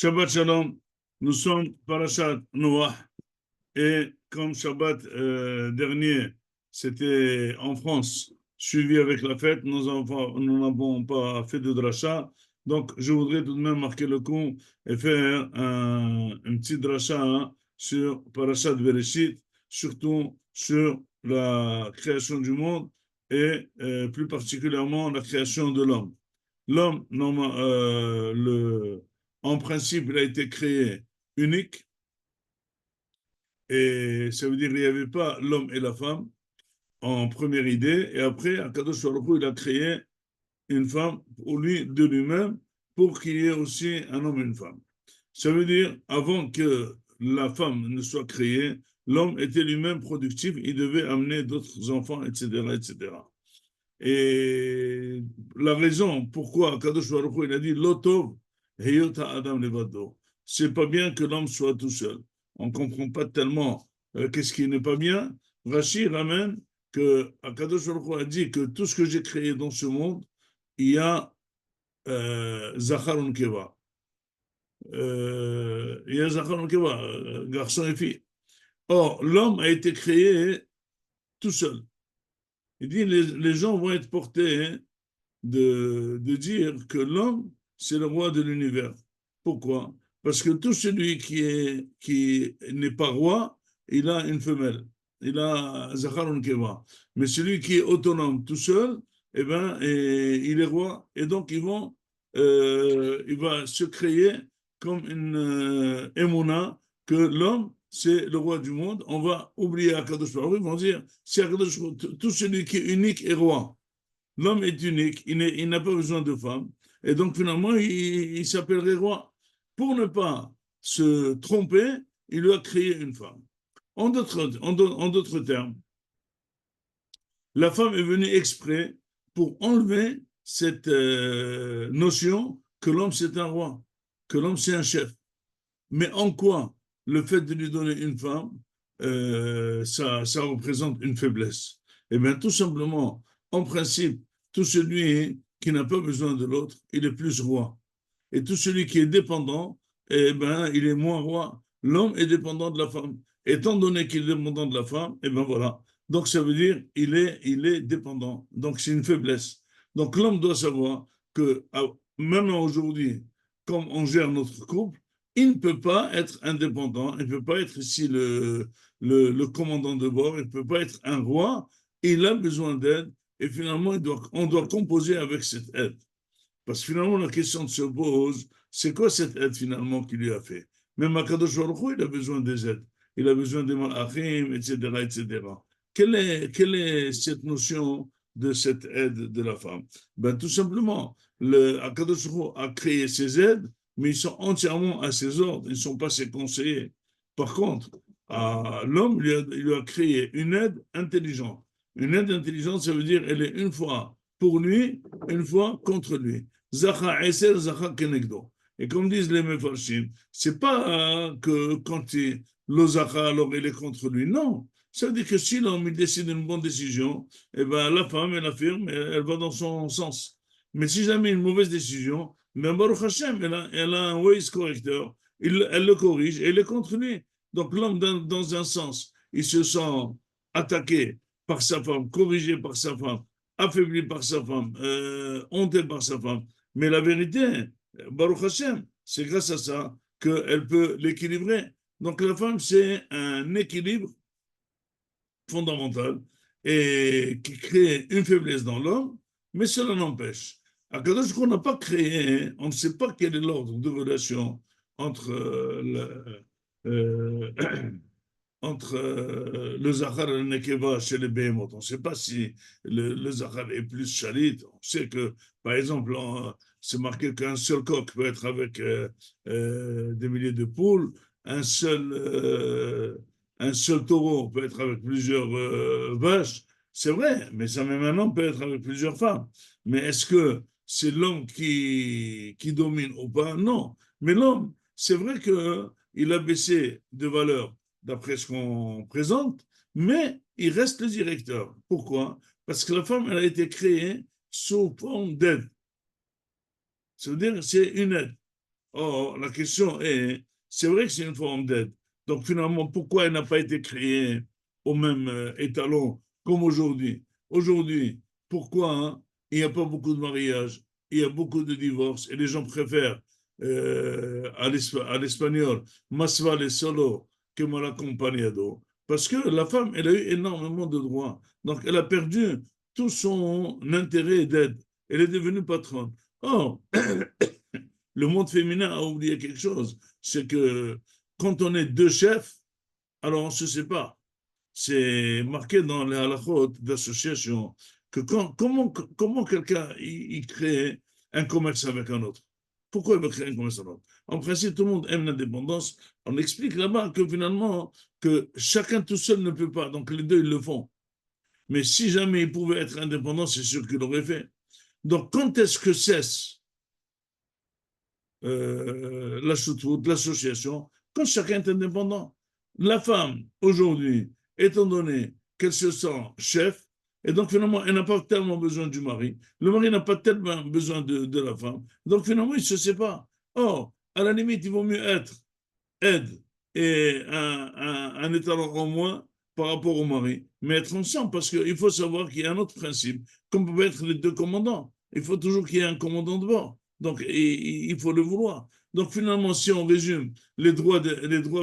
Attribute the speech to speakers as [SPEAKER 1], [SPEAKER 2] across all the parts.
[SPEAKER 1] Shabbat Shalom, nous sommes Parashat Noach et comme Shabbat dernier, c'était en France, suivi avec la fête, nous n'avons pas fait de dracha, donc je voudrais tout de même marquer le coup et faire un petit dracha sur Parashat Bereshit, surtout sur la création du monde et plus particulièrement la création de l'homme. L'homme, en principe, il a été créé unique, et ça veut dire qu'il n'y avait pas l'homme et la femme en première idée, et après, Akadosh Baruch Hu, il a créé une femme pour lui, de lui-même, pour qu'il y ait aussi un homme et une femme. Ça veut dire, avant que la femme ne soit créée, l'homme était lui-même productif, il devait amener d'autres enfants, etc., etc. Et la raison pourquoi Kadosh Baruch Hu, il a dit Lotov Heyot Adam Levado, c'est pas bien que l'homme soit tout seul. On ne comprend pas tellement qu'est-ce qui n'est pas bien. Rashi ramène que Kadosh Baruch Hu a dit que tout ce que j'ai créé dans ce monde, il y a Zachar Unkeva. Il y a Zachar Unkeva, garçon et fille. Or, l'homme a été créé tout seul. Il dit les gens vont être portés de dire que l'homme, c'est le roi de l'univers. Pourquoi? Parce que tout celui qui n'est pas roi, il a une femelle. Il a Zachar Keva. Mais celui qui est autonome tout seul, eh ben, il est roi. Et donc, il va se créer comme une émouna que l'homme, c'est le roi du monde. On va oublier Akadosh Baruch Hu, ils vont dire, c'est Akadosh Baruch Hu, tout celui qui est unique est roi. L'homme est unique, il n'a pas besoin de femme. Et donc, finalement, il s'appellerait roi. Pour ne pas se tromper, il lui a créé une femme. En d'autres termes, la femme est venue exprès pour enlever cette notion que l'homme c'est un roi, que l'homme c'est un chef. Mais en quoi le fait de lui donner une femme, ça représente une faiblesse? Eh bien, tout simplement, en principe, tout celui qui n'a pas besoin de l'autre, il est plus roi. Et tout celui qui est dépendant, eh ben, il est moins roi. L'homme est dépendant de la femme. Étant donné qu'il est dépendant de la femme, eh ben voilà. Donc, ça veut dire il est dépendant. Donc, c'est une faiblesse. Donc, l'homme doit savoir que, même aujourd'hui, comme on gère notre couple, il ne peut pas être indépendant, il ne peut pas être ici le commandant de bord, il ne peut pas être un roi, il a besoin d'aide et finalement on doit composer avec cette aide. Parce que finalement la question se pose, c'est quoi cette aide finalement qu'il lui a fait? Même Akadosh Baruch Hu, il a besoin des aides, il a besoin des malachim, etc., etc. Quelle est cette notion de cette aide de la femme? Ben, tout simplement, Akadosh Baruch Hu a créé ces aides, mais ils sont entièrement à ses ordres, ils ne sont pas ses conseillers. Par contre, l'homme lui a créé une aide intelligente. Une aide intelligente, ça veut dire elle est une fois pour lui, une fois contre lui. Zacha Eser, Zacha Kenegdo. Et comme disent les Mefarshim, c'est pas que quand le Zacha, alors il est contre lui. Non. Ça veut dire que si l'homme il décide une bonne décision, eh ben, la femme, elle affirme, elle va dans son sens. Mais si jamais une mauvaise décision, ben Baruch Hashem, elle a un ways correcteur, elle le corrige et elle est contre lui. Donc l'homme, dans un sens, il se sent attaqué par sa femme, corrigé par sa femme, affaibli par sa femme, honté par sa femme. Mais la vérité, Baruch Hashem, c'est grâce à ça qu'elle peut l'équilibrer. Donc la femme, c'est un équilibre fondamental et qui crée une faiblesse dans l'homme, mais cela n'empêche. Akadosh qu'on n'a pas créé, on ne sait pas quel est l'ordre de relation entre euh, entre le Zahar et le Nekeva chez les Behemoth. On ne sait pas si le Zahar est plus chalit. On sait que, par exemple, c'est marqué qu'un seul coq peut être avec des milliers de poules, un seul taureau peut être avec plusieurs vaches. C'est vrai, mais ça même un homme peut être avec plusieurs femmes. Mais est-ce que c'est l'homme qui domine ou pas? Non. Mais l'homme, c'est vrai qu'il a baissé de valeur d'après ce qu'on présente, mais il reste le directeur. Pourquoi? Parce que la femme, elle a été créée sous forme d'aide. Ça veut dire que c'est une aide. Or, la question est, c'est vrai que c'est une forme d'aide. Donc, finalement, pourquoi elle n'a pas été créée au même étalon comme aujourd'hui? Aujourd'hui, pourquoi il n'y a pas beaucoup de mariages, il y a beaucoup de divorces et les gens préfèrent à l'espagnol, más vale solo que mal acompañado. Parce que la femme, elle a eu énormément de droits. Donc, elle a perdu tout son intérêt d'aide. Elle est devenue patronne. Or, le monde féminin a oublié quelque chose, c'est que quand on est deux chefs, alors on ne se sépare. C'est marqué dans les halakhot d'association que comment quelqu'un il crée un commerce avec un autre. Pourquoi il veut créer un commerce avec un autre? En principe, tout le monde aime l'indépendance. On explique là-bas que finalement, que chacun tout seul ne peut pas. Donc les deux, ils le font. Mais si jamais il pouvait être indépendant, c'est sûr qu'il l'aurait fait. Donc quand est-ce que cesse la choutoute, l'association, quand chacun est indépendant? La femme, aujourd'hui, étant donné qu'elle se sent chef, et donc finalement, elle n'a pas tellement besoin du mari, le mari n'a pas tellement besoin de la femme, donc finalement, ils ne se séparent. Or, à la limite, il vaut mieux être aide et un étalon en moins par rapport au mari, mais être ensemble, parce qu'il faut savoir qu'il y a un autre principe, comme peuvent être les deux commandants. Il faut toujours qu'il y ait un commandant de bord. Donc, il faut le vouloir. Donc, finalement, si on résume les droits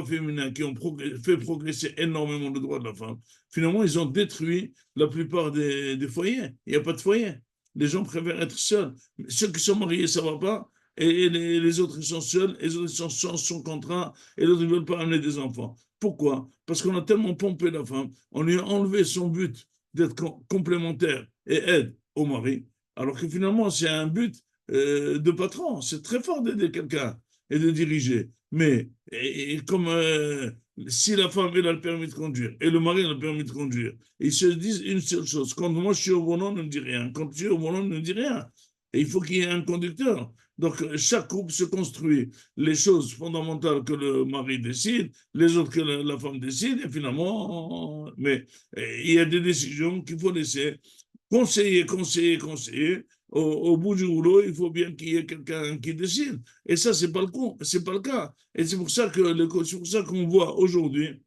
[SPEAKER 1] féminins qui ont fait progresser énormément le droit de la femme, finalement, ils ont détruit la plupart des foyers. Il n'y a pas de foyer. Les gens préfèrent être seuls. Ceux qui sont mariés, ça ne va pas. Et les autres, ils sont seuls, et les autres, ils sont sans contrat, et les autres, ils ne veulent pas amener des enfants. Pourquoi? Parce qu'on a tellement pompé la femme, on lui a enlevé son but d'être complémentaire et aide au mari, alors que finalement, c'est un but de patron. C'est très fort d'aider quelqu'un et de diriger. Mais comme si la femme elle a le permis de conduire et le mari a le permis de conduire, ils se disent une seule chose. Quand moi je suis au volant, ne me dis rien. Quand tu es au volant, ne me dis rien. Et il faut qu'il y ait un conducteur. Donc, chaque couple se construit les choses fondamentales que le mari décide, les autres que la femme décide, et finalement, mais il y a des décisions qu'il faut laisser conseiller, conseiller, conseiller. Au bout du rouleau, il faut bien qu'il y ait quelqu'un qui décide. Et ça, c'est pas le coup, c'est pas le cas. Et c'est pour ça qu'on voit aujourd'hui,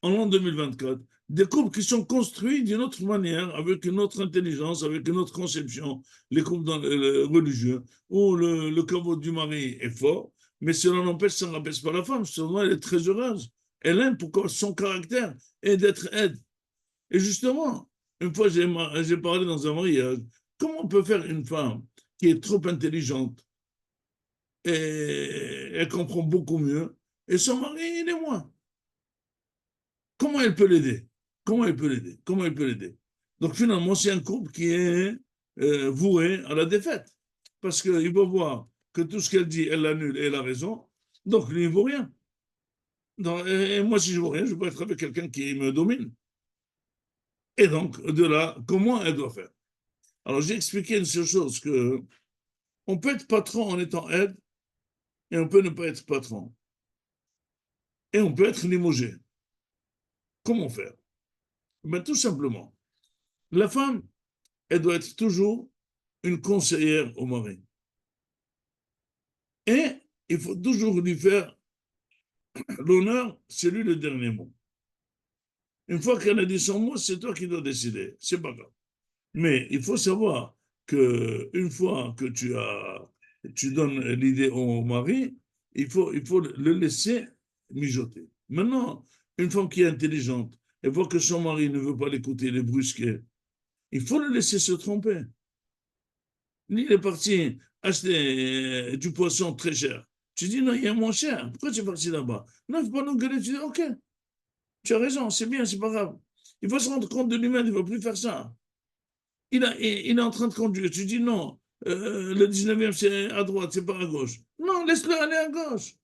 [SPEAKER 1] en l'an 2024, des couples qui sont construits d'une autre manière, avec une autre intelligence, avec une autre conception, les couples religieux, où le caveau du mari est fort, mais cela n'empêche, ça n'empêche pas la femme. Seulement, elle est très heureuse. Elle aime pourquoi son caractère est d'être aide. Et justement, une fois, j'ai parlé dans un mariage, comment on peut faire une femme qui est trop intelligente et elle comprend beaucoup mieux, et son mari, il est moins. Comment elle peut l'aider? Comment elle peut l'aider? Comment elle peut l'aider? Donc finalement, c'est un couple qui est voué à la défaite. Parce qu'il va voir que tout ce qu'elle dit, elle l'annule et elle a raison. Donc lui, il ne vaut rien. Donc, et moi, si je ne vaux rien, je peux être avec quelqu'un qui me domine. Et donc, de là, comment elle doit faire? Alors, j'ai expliqué une seule chose, que on peut être patron en étant aide, et on peut ne pas être patron. Et on peut être limogé. Comment faire? Ben, tout simplement, la femme, elle doit être toujours une conseillère au mari. Et il faut toujours lui faire l'honneur, c'est lui le dernier mot. Une fois qu'elle a dit son mot, c'est toi qui dois décider. C'est pas grave. Mais il faut savoir que une fois que tu donnes l'idée au mari, il faut le laisser mijoter. Maintenant, une femme qui est intelligente, elle voit que son mari ne veut pas l'écouter, les brusquer, il faut le laisser se tromper. Il est parti acheter du poisson très cher. Tu dis non, il y a moins cher. Pourquoi tu es parti là-bas? Non, il ne faut pas nous gueuler. Tu dis ok, tu as raison, c'est bien, c'est pas grave. Il faut se rendre compte de lui-même, il ne va plus faire ça. Il est en train de conduire. Tu dis non, le 19e, c'est à droite, c'est pas à gauche. Non, laisse-le aller à gauche.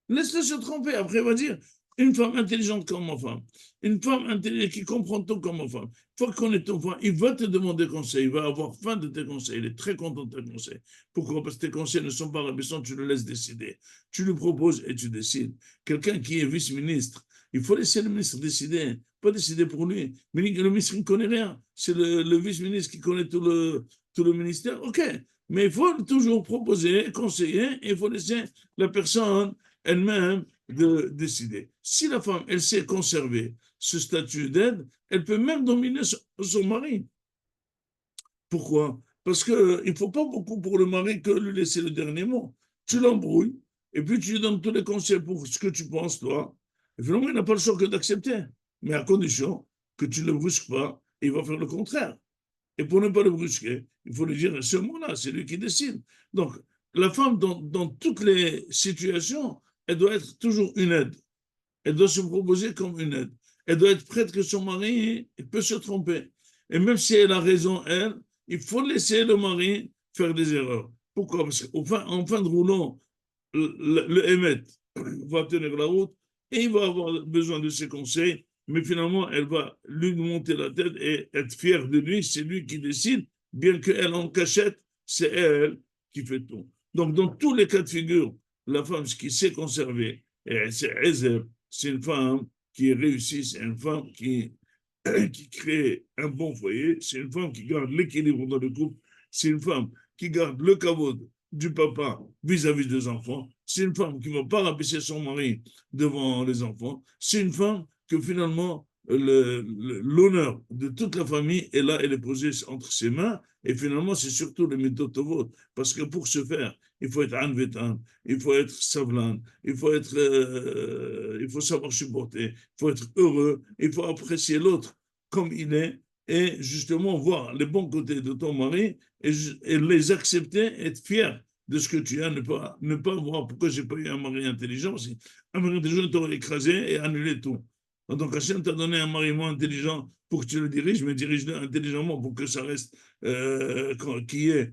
[SPEAKER 1] Laisse-le se tromper. Après, il va dire une femme intelligente comme ma femme, une femme intelligente qui comprend tout comme ma femme. Il faut qu'on ait ton femme. Il va te demander conseil. Il va avoir faim de tes conseils. Il est très content de tes conseils. Pourquoi? Parce que tes conseils ne sont pas rabaissants. Tu le laisses décider. Tu lui proposes et tu décides. Quelqu'un qui est vice-ministre, il faut laisser le ministre décider. Pas décider pour lui. Mais le ministre ne connaît rien. C'est le vice-ministre qui connaît tout le ministère. OK. Mais il faut toujours proposer, conseiller, et il faut laisser la personne elle-même de décider. Si la femme, elle sait conserver ce statut d'aide, elle peut même dominer son mari. Pourquoi? Parce qu'il ne faut pas beaucoup pour le mari que lui laisser le dernier mot. Tu l'embrouilles, et puis tu lui donnes tous les conseils pour ce que tu penses, toi. Et finalement, il n'a pas le choix que d'accepter, mais à condition que tu ne le brusques pas, et il va faire le contraire. Et pour ne pas le brusquer, il faut lui dire ce mot-là, c'est lui qui décide. Donc, la femme, dans toutes les situations, elle doit être toujours une aide. Elle doit se proposer comme une aide. Elle doit être prête que son mari il peut se tromper. Et même si elle a raison, elle, il faut laisser le mari faire des erreurs. Pourquoi? Parce qu'en fin de roulant, le émet va tenir la route et il va avoir besoin de ses conseils, mais finalement, elle va lui monter la tête et être fière de lui. C'est lui qui décide, bien qu'elle en cachette, c'est elle qui fait tout. Donc, dans tous les cas de figure, la femme qui sait conserver, c'est une femme qui réussit, c'est une femme qui crée un bon foyer, c'est une femme qui garde l'équilibre dans le couple, c'est une femme qui garde le kavod du papa vis-à-vis des enfants, c'est une femme qui ne va pas rabaisser son mari devant les enfants, c'est une femme que finalement l'honneur de toute la famille est là, elle est posée entre ses mains, et finalement c'est surtout le méthode parce que pour ce faire, il faut être anvetan, il faut être savlan, il faut savoir supporter, il faut être heureux, il faut apprécier l'autre comme il est et justement voir les bons côtés de ton mari et les accepter, être fier de ce que tu as, ne pas voir pourquoi j'ai pas eu un mari intelligent. Si un mari intelligent t'aurait écrasé et annulé tout. Donc Hachem t'a donné un mari moins intelligent pour que tu le diriges, mais dirige-le intelligemment pour que ça reste, qu'il y ait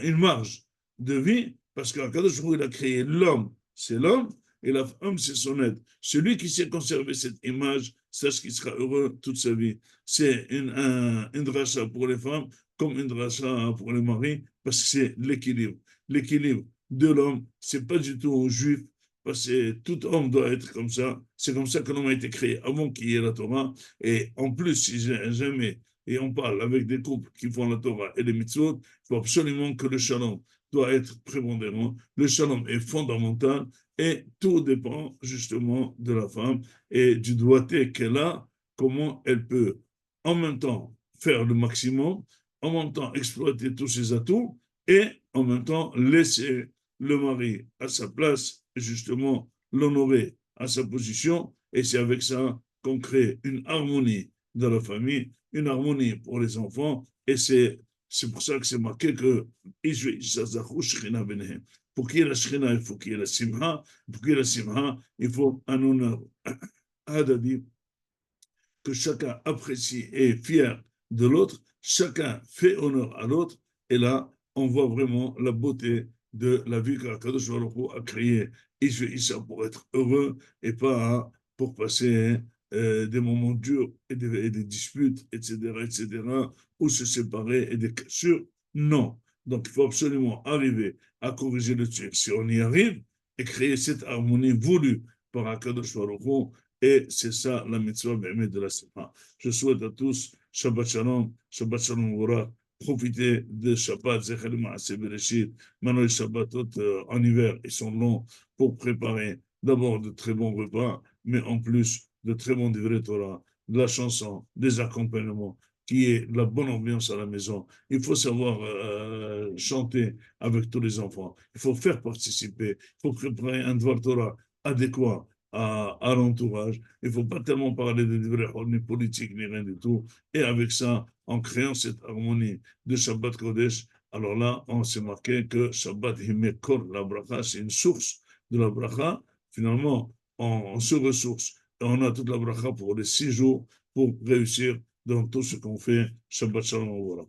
[SPEAKER 1] une marge de vie, parce qu'Akadosh il a créé l'homme, c'est l'homme, et la femme, c'est son aide. Celui qui sait conserver cette image, sache qu'il sera heureux toute sa vie. C'est une dracha pour les femmes comme une dracha pour les maris, parce que c'est l'équilibre. L'équilibre de l'homme, c'est pas du tout juif, parce que tout homme doit être comme ça. C'est comme ça que l'homme a été créé avant qu'il y ait la Torah. Et en plus, si jamais, et on parle avec des couples qui font la Torah et les mitzvot, il faut absolument que le shalom doit être prépondérant. Le shalom est fondamental et tout dépend justement de la femme et du doigté qu'elle a, comment elle peut en même temps faire le maximum, en même temps exploiter tous ses atouts et en même temps laisser le mari à sa place, justement l'honorer à sa position. Et c'est avec ça qu'on crée une harmonie dans la famille, une harmonie pour les enfants. Et c'est pour ça que c'est marqué que pour qu'il y ait la shrina, il faut qu'il y ait la simha. Pour qu'il y ait la simha, il faut un honneur adadi, que chacun apprécie et est fier de l'autre, chacun fait honneur à l'autre, et là, on voit vraiment la beauté de la vie qu'Akadosh Baruch Hu a créée Issa pour être heureux et pas pour passer des moments durs et des disputes, etc., ou se séparer et des cassures. Non. Donc, il faut absolument arriver à corriger le tir. Si on y arrive, et créer cette harmonie voulue par Akadosh Baruch Hu, et c'est ça la mitzvah de la Sema. Je souhaite à tous Shabbat Shalom Vora. Profitez de Shabbat, Zechel Maaseh Bereshit. Maintenant, les Shabbatot en hiver, ils sont longs pour préparer d'abord de très bons repas, mais en plus de très bons divrei Torah, de la chanson, des accompagnements, qui est la bonne ambiance à la maison. Il faut savoir chanter avec tous les enfants. Il faut faire participer. Il faut préparer un Dvar Torah adéquat à l'entourage. Il ne faut pas tellement parler de ni politique, ni rien du tout. Et avec ça, en créant cette harmonie de Shabbat Kodesh, alors là, on s'est marqué que Shabbat Himekor, la bracha, c'est une source de la bracha. Finalement, on se ressource. Et on a toute la bracha pour les 6 jours pour réussir dans tout ce qu'on fait. Shabbat Shalom. Voilà.